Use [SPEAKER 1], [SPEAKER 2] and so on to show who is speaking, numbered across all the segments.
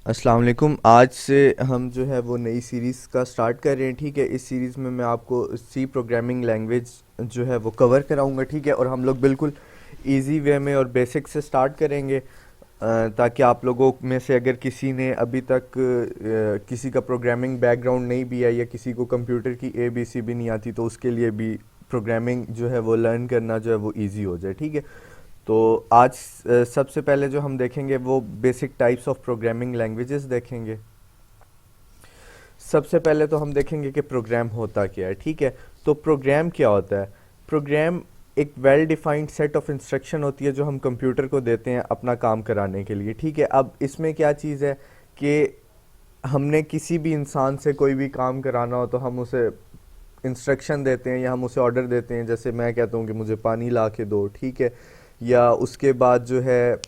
[SPEAKER 1] अस्सलाम वालेकुम। आज से हम जो है वो नई सीरीज़ का स्टार्ट कर रहे हैं। ठीक है, इस सीरीज़ में मैं आपको सी प्रोग्रामिंग लैंग्वेज जो है वो कवर कराऊंगा। ठीक है, और हम लोग बिल्कुल इजी वे में और बेसिक से स्टार्ट करेंगे, ताकि आप लोगों में से अगर किसी ने अभी तक किसी का प्रोग्रामिंग बैकग्राउंड नहीं भी है या किसी को कंप्यूटर की ए बी सी भी नहीं आती, तो उसके लिए भी प्रोग्रामिंग जो है वो लर्न करना जो है वो ईजी हो जाए। ठीक है, तो आज सबसे पहले जो हम देखेंगे वो basic types of programming languages देखेंगे। सबसे पहले तो हम देखेंगे कि प्रोग्राम होता क्या है। ठीक है, तो प्रोग्राम क्या होता है? प्रोग्राम एक well defined set of instruction होती है जो हम कंप्यूटर को देते हैं अपना काम कराने के लिए। ठीक है, अब इसमें क्या चीज़ है कि हमने किसी भी इंसान से कोई भी काम कराना हो तो हम उसे इंस्ट्रक्शन देते हैं या हम उसे ऑर्डर देते हैं। जैसे मैं कहता हूँ कि मुझे पानी ला के दो, ठीक है, या उसके बाद जो है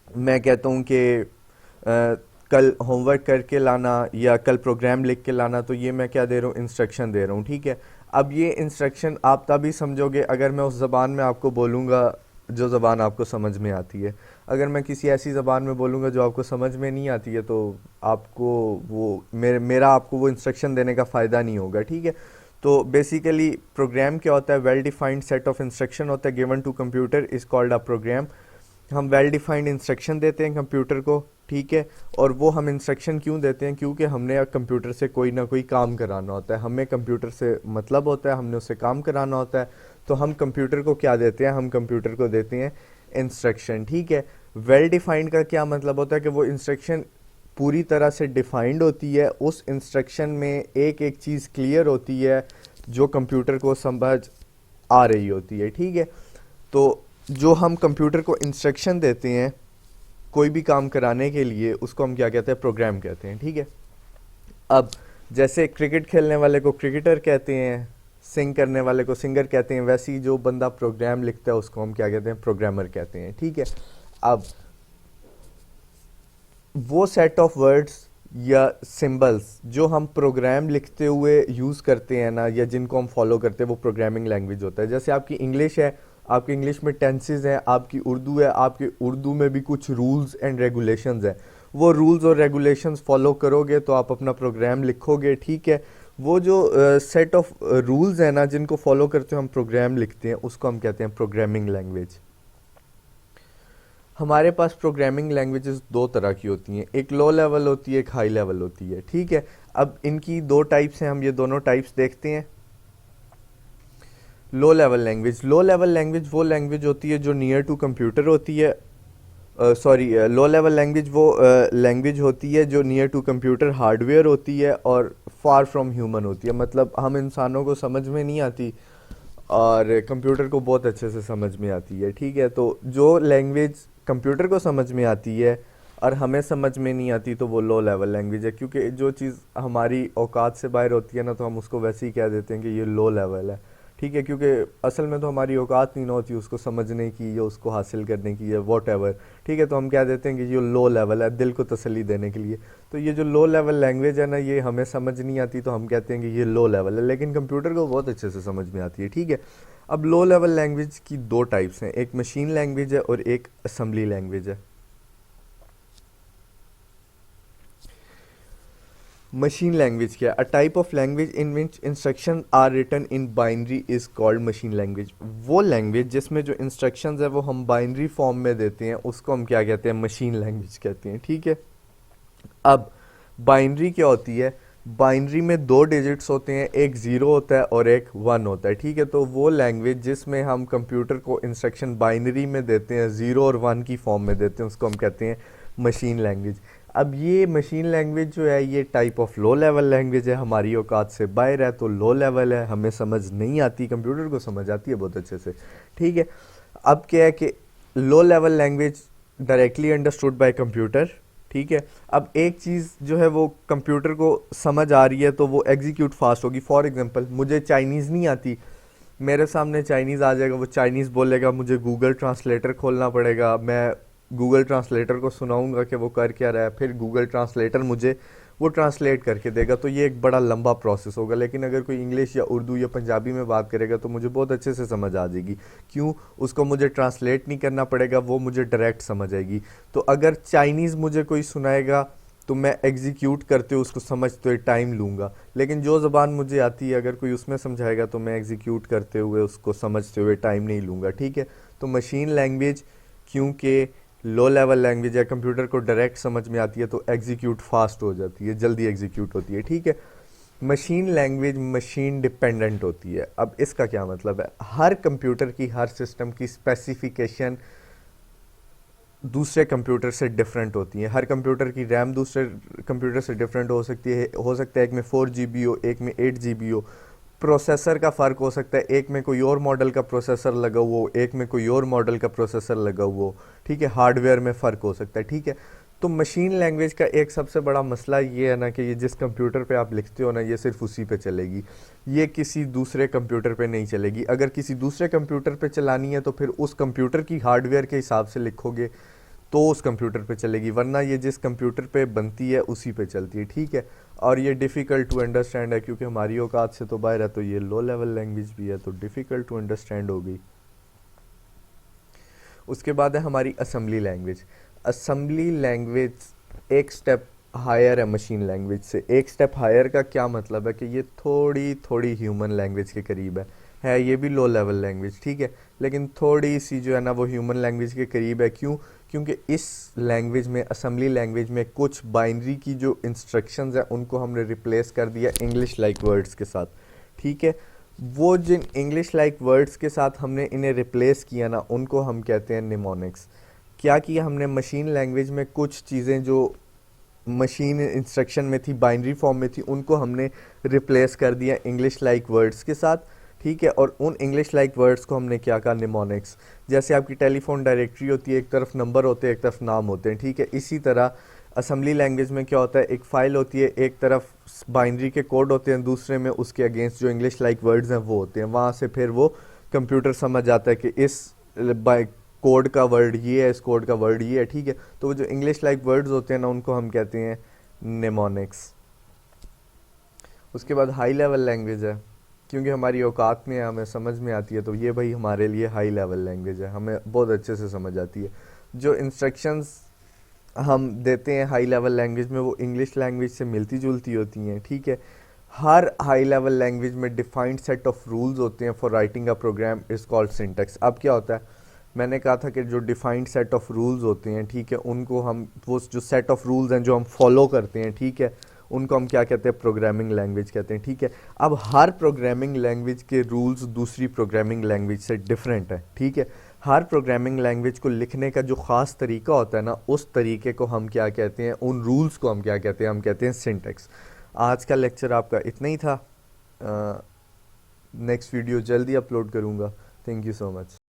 [SPEAKER 1] मैं कहता हूँ कि कल होमवर्क करके लाना या कल प्रोग्राम लिख के लाना, तो ये मैं क्या दे रहा हूँ? इंस्ट्रक्शन दे रहा हूँ। ठीक है, अब ये इंस्ट्रक्शन आप तभी समझोगे अगर मैं उस ज़बान में आपको बोलूँगा जो ज़बान आपको समझ में आती है। अगर मैं किसी ऐसी ज़बान में बोलूँगा जो आपको समझ में नहीं आती है, तो आपको वो मेरा आपको वो इंस्ट्रक्शन देने का फ़ायदा नहीं होगा। ठीक है, तो बेसिकली प्रोग्राम क्या होता है? Well defined set of instruction होता है given to computer is called a program. हम वेल डिफाइंड इंस्ट्रक्शन देते हैं कंप्यूटर को। ठीक है, और वो हम इंस्ट्रक्शन क्यों देते हैं? क्योंकि हमने कंप्यूटर से कोई ना कोई काम कराना होता है, हमें कंप्यूटर से मतलब होता है, हमने उससे काम कराना होता है। तो हम कंप्यूटर को क्या देते हैं? हम कंप्यूटर को देते हैं इंस्ट्रक्शन। ठीक है, वेल डिफाइंड का क्या मतलब होता है? कि वो इंस्ट्रक्शन पूरी तरह से डिफाइंड होती है, उस इंस्ट्रक्शन में एक एक चीज़ क्लियर होती है जो कंप्यूटर को समझ आ रही होती है। ठीक है, तो जो हम कंप्यूटर को इंस्ट्रक्शन देते हैं कोई भी काम कराने के लिए, उसको हम क्या कहते हैं? प्रोग्राम कहते हैं। ठीक है, अब जैसे क्रिकेट खेलने वाले को क्रिकेटर कहते हैं, सिंग करने वाले को सिंगर कहते हैं, वैसे ही जो बंदा प्रोग्राम लिखता है उसको हम क्या कहते हैं? प्रोग्रामर कहते हैं। ठीक है, अब वो सेट ऑफ वर्ड्स या सिंबल्स जो हम प्रोग्राम लिखते हुए यूज़ करते हैं ना, या जिनको हम फॉलो करते हैं, वो प्रोग्रामिंग लैंग्वेज होता है। जैसे आपकी इंग्लिश है, आपकी इंग्लिश में टेंसेस हैं, आपकी उर्दू है, आपकी उर्दू में भी कुछ रूल्स एंड रेगुलेशंस हैं। वो रूल्स और रेगुलेशंस फॉलो करोगे तो आप अपना प्रोग्राम लिखोगे। ठीक है, वो जो सेट ऑफ रूल्स हैं ना जिनको फॉलो करते हुए हम प्रोग्राम लिखते हैं, उसको हम कहते हैं प्रोग्रामिंग लैंग्वेज। हमारे पास प्रोग्रामिंग लैंग्वेजेस दो तरह की होती हैं, एक लो लेवल होती है, एक हाई लेवल होती है। ठीक है, अब इनकी दो टाइप्स हैं, हम ये दोनों टाइप्स देखते हैं। लो लेवल लैंग्वेज वो लैंग्वेज होती है जो नियर टू कंप्यूटर होती है। सॉरी, लो लेवल लैंग्वेज वो लैंग्वेज होती है जो नियर टू कंप्यूटर हार्डवेयर होती है और फार फ्रॉम ह्यूमन होती है। मतलब हम इंसानों को समझ में नहीं आती और कंप्यूटर को बहुत अच्छे से समझ में आती है। ठीक है, तो जो लैंग्वेज कंप्यूटर को समझ में आती है और हमें समझ में नहीं आती, तो वो लो लेवल लैंग्वेज है। क्योंकि जो चीज़ हमारी औकात से बाहर होती है ना, तो हम उसको वैसे ही कह देते हैं कि ये लो लेवल है। ठीक है, क्योंकि असल में तो हमारी औकात नहीं ना होती उसको समझने की या उसको हासिल करने की या वॉट एवर। ठीक है, तो हम कह देते हैं कि ये लो लेवल है, दिल को तसल्ली देने के लिए। तो ये जो लो लेवल लैंग्वेज है ना, ये हमें समझ नहीं आती, तो हम कहते हैं कि ये लो लेवल है, लेकिन कंप्यूटर को बहुत अच्छे से समझ में आती है। ठीक है, अब लो लेवल लैंग्वेज की दो टाइप्स हैं, एक मशीन लैंग्वेज है और एक असेंबली लैंग्वेज है। मशीन लैंग्वेज क्या है? A type of language in which instruction are written in binary is called machine language. वो लैंग्वेज जिसमें जो इंस्ट्रक्शंस है वो हम बाइनरी फॉर्म में देते हैं, उसको हम क्या कहते हैं? मशीन लैंग्वेज कहते हैं। ठीक है, अब बाइनरी क्या होती है? बाइनरी में दो डिजिट्स होते हैं, एक ज़ीरो होता है और एक वन होता है। ठीक है, तो वो लैंग्वेज जिसमें हम कंप्यूटर को इंस्ट्रक्शन बाइनरी में देते हैं, ज़ीरो और वन की फॉर्म में देते हैं, उसको हम कहते हैं मशीन लैंग्वेज। अब ये मशीन लैंग्वेज जो है ये type of low level language है, हमारी औकात से बाहर है, तो लो लेवल है, हमें समझ नहीं आती, कंप्यूटर को समझ आती है बहुत अच्छे से। ठीक है, अब क्या है कि low level language directly understood by computer. ठीक है, अब एक चीज़ जो है वो कंप्यूटर को समझ आ रही है तो वो एग्जीक्यूट फास्ट होगी। फॉर एग्जांपल, मुझे चाइनीज़ नहीं आती, मेरे सामने चाइनीज़ आ जाएगा, वो चाइनीज़ बोलेगा, मुझे गूगल ट्रांसलेटर खोलना पड़ेगा, मैं गूगल ट्रांसलेटर को सुनाऊंगा कि वो कर क्या रहा है, फिर गूगल ट्रांसलेटर मुझे वो ट्रांसलेट करके देगा, तो ये एक बड़ा लंबा प्रोसेस होगा। लेकिन अगर कोई इंग्लिश या उर्दू या पंजाबी में बात करेगा तो मुझे बहुत अच्छे से समझ आ जाएगी। क्यों? उसको मुझे ट्रांसलेट नहीं करना पड़ेगा, वो मुझे डायरेक्ट समझ आएगी। तो अगर चाइनीज़ मुझे कोई सुनाएगा तो मैं एग्जीक्यूट करते हुए उसको समझते हुए टाइम लूँगा। लेकिन जो ज़बान मुझे आती है अगर कोई उसमें समझाएगा तो मैं एग्जीक्यूट करते हुए उसको समझते हुए टाइम नहीं लूँगा, ठीक है। तो मशीन लैंग्वेज क्योंकि लो लेवल लैंग्वेज है, कंप्यूटर को डायरेक्ट समझ में आती है, तो एग्जीक्यूट फास्ट हो जाती है, जल्दी एग्जीक्यूट होती है, ठीक है। मशीन लैंग्वेज मशीन डिपेंडेंट होती है। अब इसका क्या मतलब है? हर कंप्यूटर की, हर सिस्टम की स्पेसिफिकेशन दूसरे कंप्यूटर से डिफरेंट होती हैं। हर कंप्यूटर की रैम दूसरे कंप्यूटर से डिफरेंट हो सकती है। हो सकता है एक में 4 GB हो, एक में 8 GB हो। प्रोसेसर का फ़र्क हो सकता है, एक में कोई और मॉडल का प्रोसेसर लगा हुआ हो, एक में कोई और मॉडल का प्रोसेसर लगा हुआ हो, ठीक है। हार्डवेयर में फ़र्क हो सकता है, ठीक है। तो मशीन लैंग्वेज का एक सबसे बड़ा मसला ये है ना कि ये जिस कंप्यूटर पे आप लिखते हो ना, ये सिर्फ उसी पे चलेगी, ये किसी दूसरे कंप्यूटर पे नहीं चलेगी। अगर किसी दूसरे कंप्यूटर पे चलानी है तो फिर उस कंप्यूटर की हार्डवेयर के हिसाब से लिखोगे तो उस कंप्यूटर पे चलेगी, वरना ये जिस कंप्यूटर पे बनती है उसी पे चलती है, ठीक है। और ये डिफ़िकल्ट टू अंडरस्टैंड है क्योंकि हमारी औकात से तो बाहर है, तो ये लो लेवल लैंग्वेज भी है, तो डिफ़िकल्ट टू अंडरस्टैंड हो गई। उसके बाद है हमारी असेंबली लैंग्वेज। असेंबली लैंग्वेज एक स्टेप हायर है मशीन लैंग्वेज से। एक स्टेप हायर का क्या मतलब है कि ये थोड़ी थोड़ी ह्यूमन लैंग्वेज के करीब है ये भी लो लेवल लैंग्वेज, ठीक है, लेकिन थोड़ी सी जो है ना वो ह्यूमन लैंग्वेज के करीब है। क्यों? क्योंकि इस लैंग्वेज में, असेंबली लैंग्वेज में, कुछ बाइनरी की जो इंस्ट्रक्शंस हैं उनको हमने रिप्लेस कर दिया इंग्लिश लाइक वर्ड्स के साथ, ठीक है। वो जिन इंग्लिश लाइक वर्ड्स के साथ हमने इन्हें रिप्लेस किया ना, उनको हम कहते हैं निमोनिक्स। क्या किया हमने? मशीन लैंग्वेज में कुछ चीज़ें जो मशीन इंस्ट्रक्शन में थी, बाइनरी फॉर्म में थी, उनको हमने रिप्लेस कर दिया इंग्लिश लाइक वर्ड्स के साथ, ठीक है। और उन इंग्लिश लाइक वर्ड्स को हमने क्या कहा? निमोनिक्स। जैसे आपकी टेलीफोन डायरेक्टरी होती है, एक तरफ नंबर होते हैं, एक तरफ नाम होते हैं, ठीक है। इसी तरह असेंबली लैंग्वेज में क्या होता है? एक फ़ाइल होती है, एक तरफ बाइनरी के कोड होते हैं, दूसरे में उसके अगेंस्ट जो इंग्लिश लाइक वर्ड्स हैं वो होते हैं। वहाँ से फिर वो कंप्यूटर समझ जाता है कि इस कोड का वर्ड ये है, इस कोड का वर्ड ये है, ठीक है। तो वो जो इंग्लिश लाइक वर्ड्स होते हैं ना, उनको हम कहते हैं नेमोनिक्स। उसके बाद हाई लेवल लैंग्वेज है, क्योंकि हमारी औकात में है, हमें समझ में आती है, तो ये भाई हमारे लिए हाई लेवल लैंग्वेज है, हमें बहुत अच्छे से समझ आती है। जो इंस्ट्रक्शंस हम देते हैं हाई लेवल लैंग्वेज में वो इंग्लिश लैंग्वेज से मिलती जुलती होती हैं, ठीक है। हर हाई लेवल लैंग्वेज में डिफाइंड सेट ऑफ रूल्स होते हैं for writing a program is called syntax. अब क्या होता है? मैंने कहा था कि जो डिफाइंड सेट ऑफ रूल्स होते हैं, ठीक है, उनको हम, वो जो सेट ऑफ रूल्स हैं जो हम फॉलो करते हैं, ठीक है, उनको हम क्या कहते हैं? प्रोग्रामिंग लैंग्वेज कहते हैं, ठीक है। अब हर प्रोग्रामिंग लैंग्वेज के रूल्स दूसरी प्रोग्रामिंग लैंग्वेज से डिफरेंट है, ठीक है। हर प्रोग्रामिंग लैंग्वेज को लिखने का जो ख़ास तरीका होता है ना, उस तरीके को हम क्या कहते हैं? उन रूल्स को हम क्या कहते हैं? हम कहते हैं सिंटैक्स। आज का लेक्चर आपका इतना ही था। नेक्स्ट वीडियो जल्दी अपलोड करूँगा। Thank you so much.